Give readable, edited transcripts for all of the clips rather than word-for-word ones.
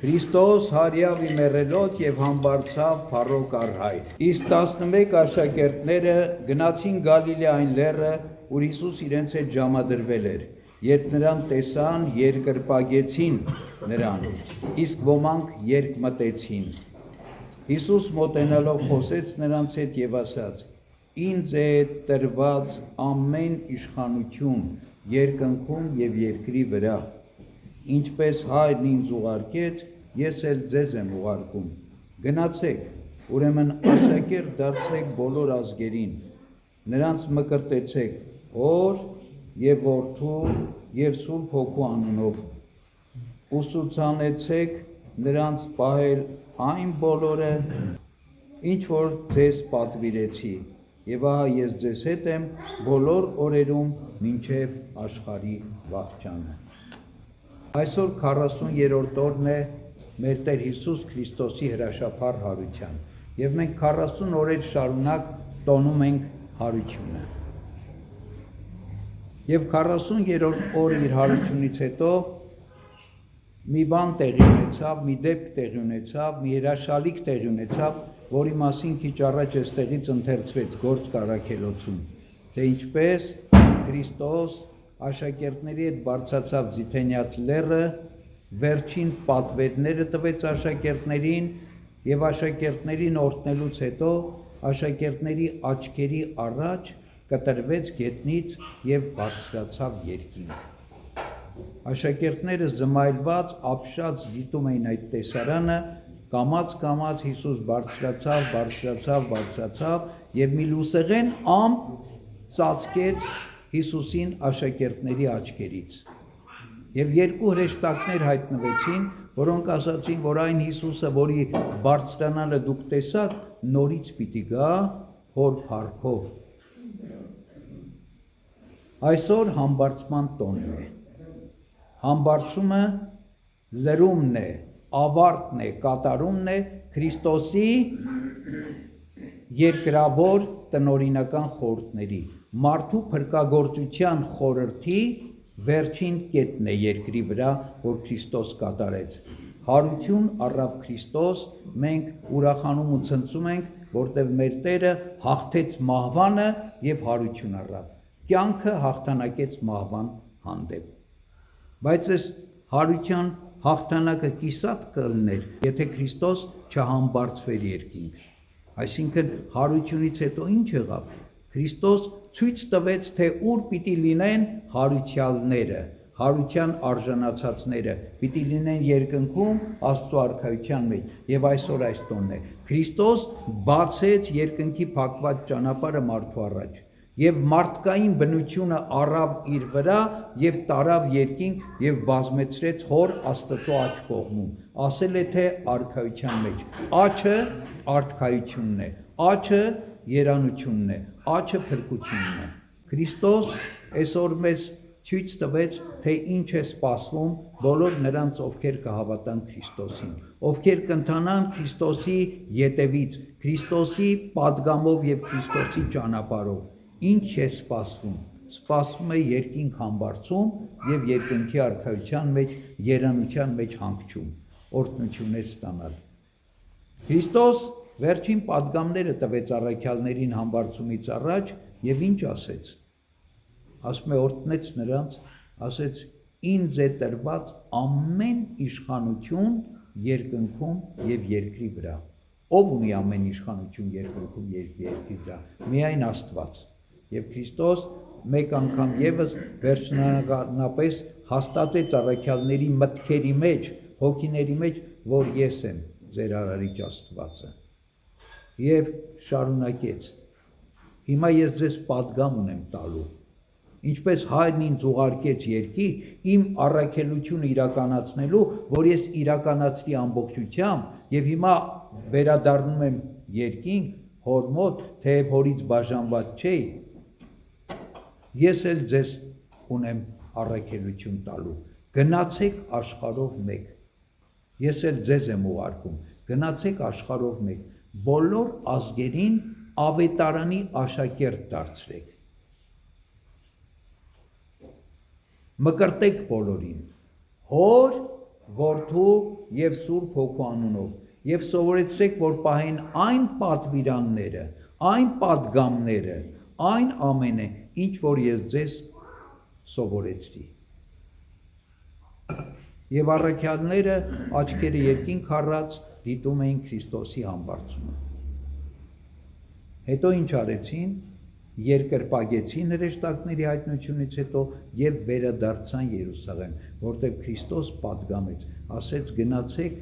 Քրիստոս հարյավ իմերելոց եւ համբարձավ փառոք արհայր։ Իսկ 11 աշակերտները գնացին Գալիլեային լեռը, ուր Հիսուս իրենց հետ ժամադրվել էր։ Երբ նրան տեսան, երկրպագեցին նրան, իսկ ոմանք երկմտեցին։ Հիսուս մոտենալով խոսեց նրանց հետ եւ ասաց. Ինձ է տրված ամեն իշխանություն երկնքում եւ երկրի վրա։ Ինչպես Հայրն ինձ ուղարկեց, ես էլ ձեզ եմ ուղարկում։ Գնացեք, ուրեմն աշակերտ դարձեք բոլոր ազգերին, նրանց մկրտեցեք Հոր եւ Որդու եւ Սուրբ Հոգու անունով, ուսուցանեցեք նրանց պահել այն բոլորը, ինչ որ ձեզ պատվիրեցի, եւ ահա ես ձեզ հետ եմ բոլոր օրերում մինչեւ աշխարհի վախճանը։ Այսօր 40-րդ օրն է մեր Տեր Հիսուս Քրիստոսի հրաշափառ հարության, եւ մենք 40 օրեր շարունակ տոնում ենք հարությունը։ Եվ 40-րդ օրը իր հարությունից հետո մի բան տեղի ունեցավ, մի դեպք տեղի ունեցավ, մի հրաշալիք տեղի ունեցավ, որի մասին քիչ առաջ այստեղից ընթերցվեց Գործք առաքելոցում, թե ինչպես Քրիստոս աշակերտների հետ բարձրացավ Ձիթենյաց լեռը, վերջին պատվերները տվեց աշակերտներին եւ աշակերտներին օրհնելուց հետո աշակերտների աչքերի առաջ կտրվեց գետնից եւ բարձրացավ երկինք։ Աշակերտները զմայլված, ապշած դիտում էին այդ տեսարանը, կամաց Հիսուս բարձրացավ եւ մի լուսեղեն ամպ ծածկեց Հիսուսին աշակերտների աչքերից։ Եվ երկու հրեշտակներ հայտնվեցին, որոնք ասացին, որ այն Հիսուսը, որի բարձրանալը դուք տեսաք, նորից պիտի գա Հոր փառքով։ Այսօր համբարձման տոնն է։ Համբարձումը լրումն է, ավարտն է, կատարումն է Քրիստոսի երկրավոր տնօրինական խորհուրդների, մարդու փրկagorցության խորհրդի վերջին կետն է երկրի վրա, որ Քրիստոս կատարեց։ Հարություն առավ Քրիստոս, մենք ուրախանում ու ցնծում ենք, որտեղ մեր Տերը հաղթեց մահվանը եւ հարություն առավ։ Կյանքը հաղթանակեց մահվան հանդեպ։ Բայց այս հարության հաղթանակը կիսատ կլներ, եթե Քրիստոս չհամբարձվեր երկինք։ Այսինքն հարությունից հետո ինչ եղավ։ Քրիստոս ցույց տվեց, թե ուր պիտի լինեն հարությալները, հարության արժանացածները, պիտի լինեն երկնքում Աստծո արքայության մեջ, եւ այսօր այս տոնն է։ Քրիստոս բացեց երկնքի փակված ճանապարհը մարդու առաջ, եւ մարդկային բնությունը առավ իր վրա եւ տարավ երկինք եւ բազմեցրեց Հոր Աստծո աջ կողմում։ Ասել է թե արքայության մեջ։ Աչը արքայությունն է, աչը երանությունն է, աչը փրկությունն է։ Քրիստոս այսօր մեզ ցույց տվեց, թե ինչ է սպասվում բոլոր նրանց, ովքեր կհավատան Քրիստոսին, ովքեր կընթանան Քրիստոսի ետևից, Քրիստոսի պատգամով եւ Քրիստոսի ճանապարհով։ Ինչ է սպասվում։ Սպասվում է երկինք համբարձում եւ երկնքի արքայության մեջ, երանության մեջ հանգչում, օրհնություններ ստանալ։ Քրիստոս վերջին պատգամները տվեց առաքյալներին համբարձումից առաջ եւ ինչ ասեց։ Ասում է օրհնեց նրանց, ասեց ինձ է տրված ամեն իշխանություն երկնքում եւ երկրի վրա։ Ով ունի ամեն իշխանություն երկնքում եւ երկրի վրա։ Միայն Աստված։ Եվ Քրիստոս մեկ անգամ եւս վերջնականապես հաստատեց առաքյալների մտքերի մեջ, հոգիների մեջ, որ ես եմ ձեր արարիչ Աստվածը։ Եվ շարունակեց. Հիմա ես ձեզ պատգամ ունեմ տալու։ Ինչպես Հայրն ինձ ուղարկեց երկիր, իմ առաքելությունը իրականացնելու, որ ես իրականացրի ամբողջությամբ, եւ հիմա վերադառնում եմ երկինք, Հոր մոտ, թեև Հորից բաժանված չէի, ես էլ ձեզ ունեմ առաքելություն տալու։ Գնացեք աշխարհով մեկ։ Ես էլ ձեզ եմ ուղարկում։ Գնացեք աշխարհով մեկ։ Բոլոր ազգերին ավետարանի աշակերտ դարձրեք։ Մկրտեք բոլորին։ Հոր Որդու եւ Սուրբ Հոգու անունով եւ սովորեցրեք, որ պահեն այն պատվիրանները, այն պատգամները, այն ամենը, ինչ որ ես ձեզ սովորեցրի։ Եվ առաքյալները աչքերը երկինք առած դիտում էին Քրիստոսի համբարձումը։ Հետո ինչ արեցին, երկրպագեցին հրեշտակների հայտնությունից հետո եւ վերադարձան Երուսաղեմ, որտեղ Քրիստոս պատգամեց, ասեց գնացեք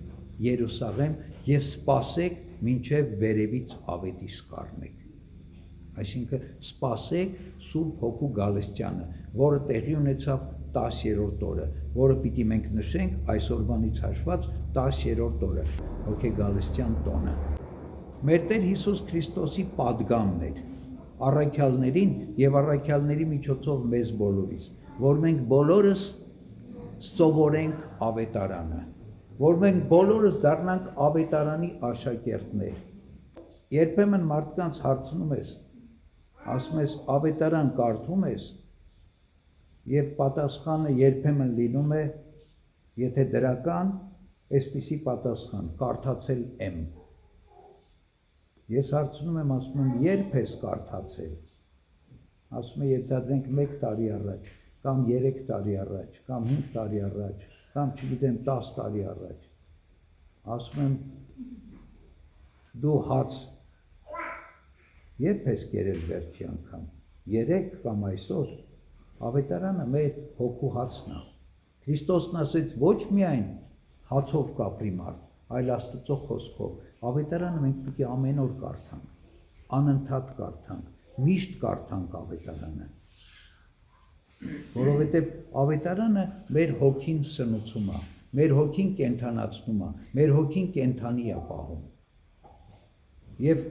Երուսաղեմ եւ սպասեք մինչեւ վերևից ավետի սկառնեք։ Այսինքն սպասեք Սուրբ Հոգու գալստյանը, որը տեղի ունեցավ 10-րդ օրը, որը պիտի մենք նշենք այսօրվանից հաշված 10-րդ օրը, հոգեգալստյան տոնը։ Մեր Տեր Հիսուս Քրիստոսի պատգամն էր առաքյալներին եւ առաքյալների միջոցով մեզ բոլորիս, որ մենք բոլորս սովորենք ավետարանը, որ մենք բոլորս դառնանք ավետարանի աշակերտներ։ Երբեմն մարդկանց հարցնում ես, ասում ես ավետարան կարդում ես, եւ պատասխանը երբեմն լինում է, եթե դրական, այսպիսի պատասխան, կարդացել եմ։ Ես հարցնում եմ, ասում եմ, երբ ես կարդացել։ Ասում եմ, ենթադրենք 1 տարի առաջ, կամ 3 տարի առաջ, կամ 5 տարի առաջ, կամ չգիտեմ 10 տարի առաջ։ Ասում եմ, դու հաց երբ ես կերել վերջի անգամ, 3 կամ այսօր։ Ավետարանը մեր հոգու հացն է։ Քրիստոսն ասեց ոչ միայն հացով կապրի մարդ, այլ Աստծո խոսքով։ Ավետարանը մենք պիտի ամեն օր կարդանք, անընդհատ կարդանք, միշտ կարդանք ավետարանը։ Որովհետև ավետարանը մեր հոգին սնուցում է, մեր հոգին կենդանացնում է, մեր հոգին կենդանի է պահում։ Եվ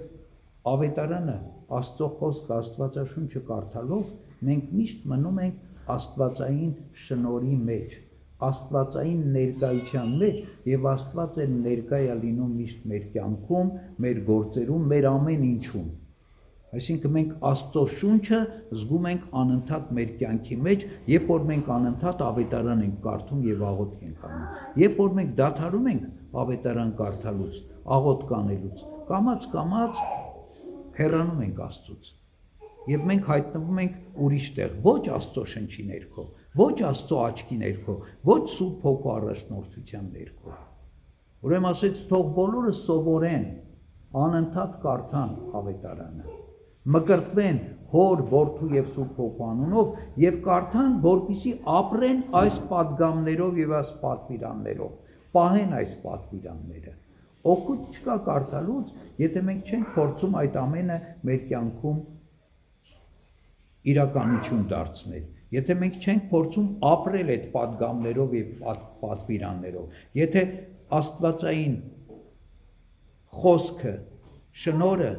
ավետարանը Աստծո խոսքը Աստվածաշունչը կարդալով մենք միշտ մնում ենք աստվածային շնորհի մեջ, աստվածային ներկայության մեջ եւ Աստված է ներկայ լինում միշտ մեր կյանքում, մեր գործերում, մեր ամեն ինչում։ Այսինքն մենք Աստծո շունչը զգում ենք անընդհատ մեր կյանքի մեջ, երբ որ մենք անընդհատ ավետարան ենք կարդում եւ աղոթք ենք անում։ Երբ որ մենք դադարում ենք ավետարան կարդալուց, աղոթք անելուց, կամաց հեռանում ենք Աստծուց։ Եվ մենք հայտնվում ենք ուրիշ տեղ, ոչ Աստծո շնչի ներքո, ոչ Աստծո աչքի ներքո, ոչ Սուրբ Հոգու առաջնորդության ներքո։ Ուրեմն ասեց, թող բոլորը սովորեն, անընդհատ կարդան ավետարանը, մկրտվեն Հոր, Որդու եւ Սուրբ Հոգու անունով եւ կարդան, որպեսզի ապրեն այս պատգամներով եւ այս պատվիրաններով, պահեն այս պատվիրանները։ Օգուտ չկա կարդալուց, եթե մենք չենք փորձում այդ ամենը մեր կյանքում իրականություն դարձնել, եթե մենք չենք փորձում ապրել այդ պատգամներով եւ պատվիրաններով, եթե աստվածային խոսքը, շնորհը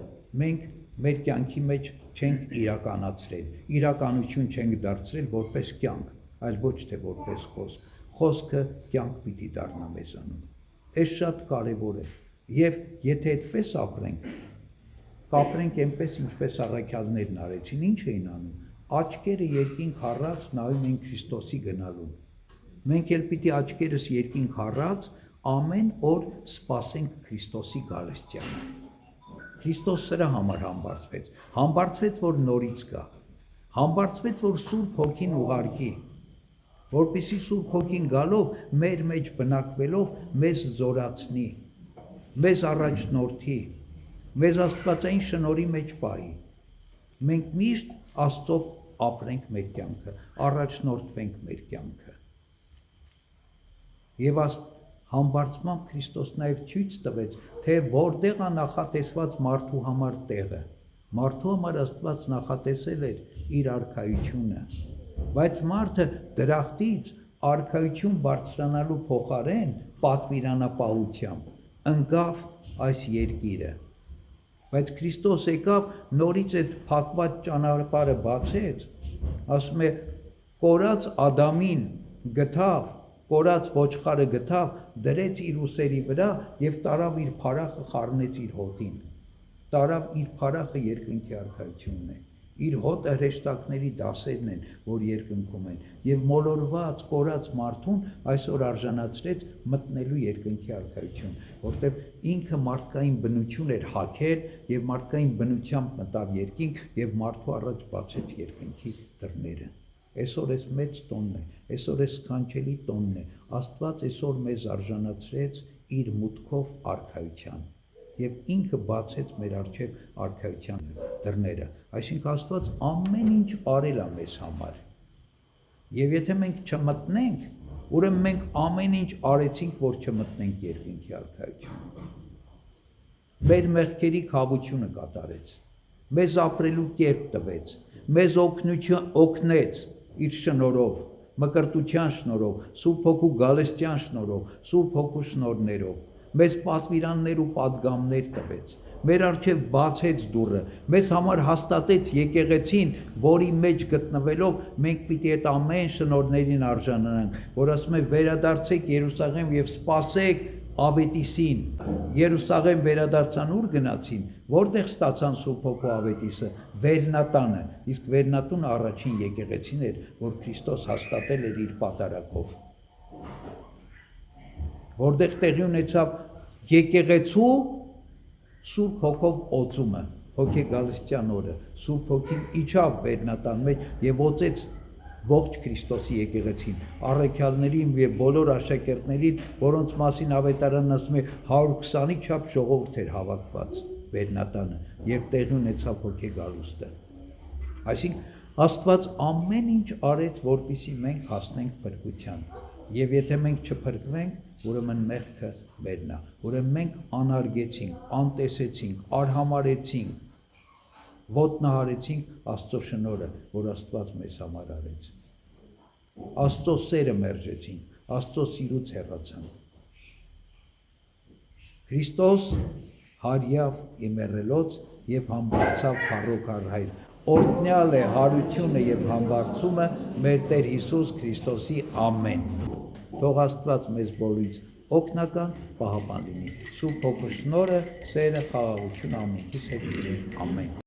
մենք մեր կյանքի մեջ չենք իրականացրել, իրականություն չենք դարձրել որպես կյանք, այլ ոչ թե որպես խոսք, խոսքը կյանք պիտի դառնա մեզանում։ Այս շատ կարևոր է, եւ եթե այդպես ապրենք, կապրենք այնպես, ինչպես առաքյալներն արեցին, ինչ էին անում, աչքերը երկինք առած նայում են Քրիստոսի գնալուն։ Մենք էլ պիտի աչքերս երկինք առած ամեն օր սպասենք Քրիստոսի գալստյանը։ Քրիստոս սրա համար համբարձվեց, որ նորից գա, համբարձվեց, որ Սուրբ Հոգին ուղարկի, որպեսզի Սուրբ Հոգին գալով մեր մեջ բնակվելով մեզ զորացնի, մեզ առաջնորդի, մեզ աստվածային շնորհի մեջ պահի։ Մենք միշտ Աստծով ապրենք մեր կյանքը, առաջնորդվենք մեր կյանքը։ Եվ համբարձմամբ Քրիստոս նաև ցույց տվեց, թե որտեղ է նախատեսված մարդու համար տեղը։ Մարդու համար Աստված նախատեսել էր իր արքայությունը, բայց մարդը դրախտից արքայություն բարձրանալու փոխարեն պատվիրանապահությամբ ընկավ այս երկիրը։ Բայց Քրիստոս եկավ, նորից այդ փակված ճանապարհը բացեց, ասում է, կորած Ադամին գտավ, կորած ոչխարը գտավ, դրեց իր ուսերի վրա եւ տարավ իր փարախը խառնեց իր հոտին։ Տարավ իր փարախը երկնքի արքայությունն է։ Իր հոտը հրեշտակների դասերն են, որ երկնքում են, եւ մոլորված, կորած մարդուն այսօր արժանացրեց մտնելու երկնքի արքայություն, որտեղ ինքը մարդկային բնություն էր հագել եւ մարդկային բնությամբ մտավ երկինք եւ մարդու առաջ բացեց երկնքի դռները։ Այսօր էս մեծ տոնն է, այսօր էս սքանչելի տոնն է, Աստված այսօր մեզ արժանացրեց իր մուտքով արքայության եւ ինքը բացեց մեր առջև արքայության դռները, այսինքն Աստված ամեն ինչ արել է մեզ համար։ Եվ եթե մենք չմտնենք, ուրեմն մենք ամեն ինչ արեցինք, որ չմտնենք երկնքի արքայություն։ Մեր մեղքերի քավությունը կատարեց, մեզ ապրելու կերպ տվեց, մեզ օգնեց իր շնորհով, մկրտության շնորհով, Սուրբ Հոգու գալստյան շնորհով, Սուրբ Հոգու շնորհներով, մեզ պատվիրաններ ու պատգամներ տվեց, մեր առջև բացեց դուռը, մեզ համար հաստատեց եկեղեցին, որի մեջ գտնվելով մենք պիտի այդ ամեն շնորհներին արժանանանք, որ ասում է վերադարձեք Երուսաղեմ եւ սպասեք Ավետիսին։ Երուսաղեմ վերադարձան ուր գնացին, որտեղ ստացան Սուրբ Հոգու Ավետիսը, Վերնատանը, իսկ Վերնատունը առաջին եկեղեցին էր, որ Քրիստոս հաստատել էր իր պատարագով, որտեղ տեղի ունեցավ եկեղեցու Սուրբ Հոգով օծումը, հոգեգալստյան օրը, Սուրբ Հոգին իջավ Վերնատան մեջ եւ օծեց ողջ Քրիստոսի եկեղեցին, առաքյալներին եւ բոլոր աշակերտներին, որոնց մասին ավետարանն ասում է 120-ի չափ ժողովուրդ էր հավաքված Վերնատանը եւ տեղի ունեցավ հոգեգալուստը։ Այսինքն Աստված ամեն ինչ արեց, որպեսզի մենք հասնենք փրկության։ Եվ եթե մենք չփրկվենք, ուրեմն մեղքը մերն է, ուրեմն մենք անարգեցինք, անտեսեցինք, արհամարեցինք, ոտնահարեցինք Աստծո շնորհը, որ Աստված մեզ համար արեց։ Աստծո սերը մերժեցինք, Աստծո սիրուց հեռացանք։ Քրիստոս հարյավ իմերելոց եւ համբարձավ փառոք առհայր։ Օրհնյալ է հարությունը եւ համբարձումը մեր Տեր Հիսուս Քրիստոսի ամեն։ Թող Աստված մեզ բոլորից օգնական պահապան լինի։ Սուրբ Հոգու շնորհը, սերը, խաղաղությունը ամենքիս հետ լինի։ Ամեն։